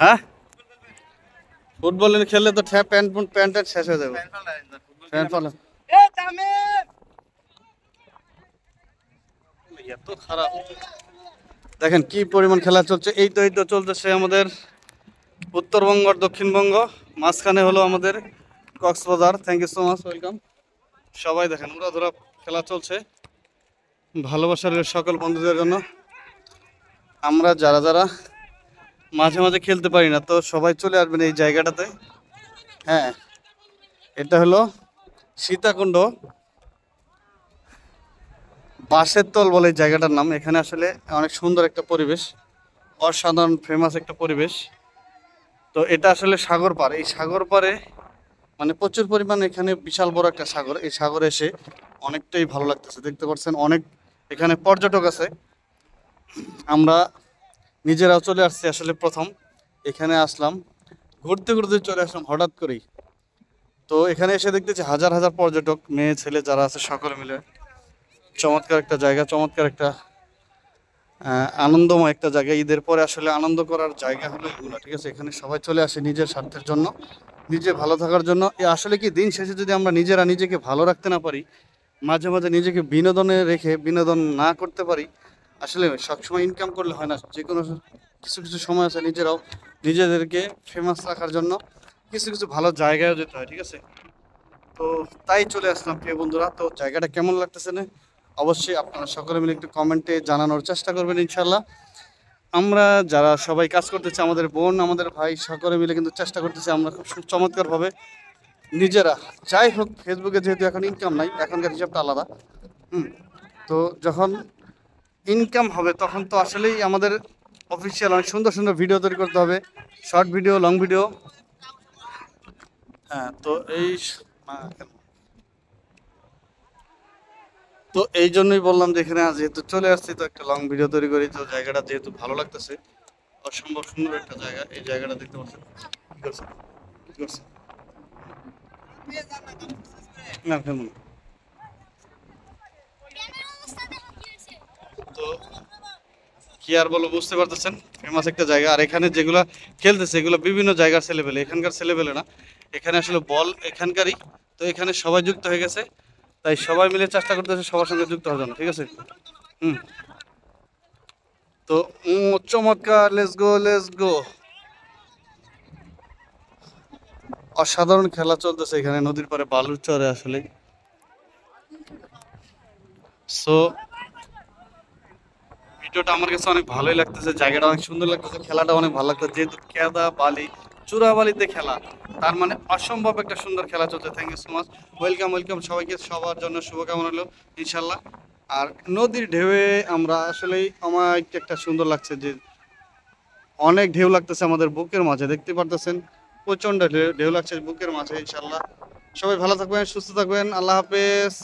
হ্যাঁ, ফুটবল খেললে তো প্যান্ট শেষ হয়ে যাবে। এত খারাপ, দেখেন কি পরিমাণ খেলা চলছে। এই তো চলতেছে আমাদের উত্তরবঙ্গ আর দক্ষিণবঙ্গ, মাঝখানে হলো আমাদের Cox's Bazar. Thank you so much, welcome. সবাই দেখেন উড়াধুরা খেলা চলছে, ভালোবাসার সকল বন্ধুদের জন্য। আমরা যারা যারা মাঝে মাঝে খেলতে পারি না, তো সবাই চলে আসবেন এই জায়গাটাতে। হ্যাঁ, এটা হলো সীতাকুণ্ড বাঁশের তল বলে এই জায়গাটার নাম। এখানে আসলে অনেক সুন্দর একটা পরিবেশ, অসাধারণ ফেমাস একটা পরিবেশ। তো এটা আসলে সাগর পাড়। এই সাগর পাড়ে মানে প্রচুর পরিমাণে, এখানে বিশাল বড় একটা সাগর। এই সাগরে এসে অনেকটাই ভালো লাগতেছে, দেখতে পাচ্ছেন অনেক এখানে পর্যটক আছে। আমরা নিজেরাও চলে আসছি, আসলে প্রথম এখানে আসলাম, ঘুরতে ঘুরতে চলে আসলাম হঠাৎ করেই। তো এখানে এসে দেখতেছি হাজার হাজার পর্যটক, মেয়ে ছেলে যারা আছে সকলে মিলে। চমৎকার একটা জায়গা, চমৎকার একটা আনন্দময় একটা জায়গা। ঈদের পরে আসলে আনন্দ করার জায়গা হলো এগুলো, ঠিক আছে। এখানে সবাই চলে আসে নিজের স্বার্থের জন্য, নিজে ভালো থাকার জন্য। আসলে কি দিন শেষে যদি আমরা নিজেরা নিজেকে ভালো রাখতে না পারি, মাঝে মাঝে নিজেকে বিনোদনে রেখে বিনোদন না করতে পারি, আসলে সবসময় ইনকাম করলে হয় না। যে কোনো কিছু কিছু সময় আছে নিজেরাও নিজেদেরকে ফেমাস রাখার জন্য কিছু কিছু ভালো জায়গায় যেতে হয়, ঠিক আছে। তো তাই চলে আসলাম প্রিয় বন্ধুরা। তো জায়গাটা কেমন লাগতেছে না, অবশ্যই আপনারা সকলে মিলে একটু কমেন্টে জানানোর চেষ্টা করবেন ইনশাল্লাহ। আমরা যারা সবাই কাজ করতেছি, আমাদের বোন আমাদের ভাই সকলে মিলে কিন্তু চেষ্টা করতেছি আমরা খুব চমৎকারভাবে নিজেরা। যাই হোক, ফেসবুকে যেহেতু এখন ইনকাম নাই, এখনকার হিসাবটা আলাদা। তো যখন ইনকাম হবে তখন তো আসলেই আমাদের অফিসিয়াল অনেক সুন্দর সুন্দর ভিডিও তৈরি করতে হবে, শর্ট ভিডিও, লং ভিডিও। হ্যাঁ, তো এই জন্যই বললাম যে এখানে যেহেতু চলে আসছি, তো একটা লং ভিডিও তৈরি করি। তো জায়গাটা যেহেতু ভালো লাগতেছে, অসম্ভব সুন্দর একটা জায়গা। এই জায়গাটা দেখতে পাচ্ছেন, কি করছে কি করছে না ফেলুন। তো কি আর বলবো, বুঝতে পারতেছেন ফেমাস একটা জায়গা। আর এখানে যেগুলা খেলতেছে এগুলো বিভিন্ন জায়গার ছেলেপেলে, এখানকার ছেলেপেলে না। এখানে আসলে বল এখানকারই। তো এখানে সবাই যুক্ত হয়ে গেছে, তাই সবাই মিলে চেষ্টা করতেছে সবার সঙ্গে যুক্ত হওয়ার জন্য, ঠিক আছে। হুম। তো চমৎকার, লেটস গো লেটস গো। অসাধারণ খেলা চলতেছে এখানে নদীর পাড়ে বালুর চরে আসলে। সো ভিডিওটা আমার কাছে অনেক ভালোই লাগতেছে, জায়গাটা অনেক সুন্দর লাগতেছে, খেলাটা অনেক ভালো লাগতেছে। যেহেতু কেদা বালি, চূড়া বালিতে খেলা, তার মানে অসম্ভব একটা সুন্দর খেলা চলছে। Thank you so much, welcome welcome সবাইকে, সবার জন্য শুভকামনা হলো ইনশাল্লাহ। আর নদীর ঢেউয়ে আমরা আসলেই আমার একটা সুন্দর লাগছে, যে অনেক ঢেউ লাগতেছে আমাদের বুকের মাঝে, দেখতে পারতেছেন প্রচন্ড ঢেউ লাগছে বুকের মাঝে। ইনশাল্লাহ সবাই ভালো থাকবেন, সুস্থ থাকবেন, আল্লাহ হাফেজ।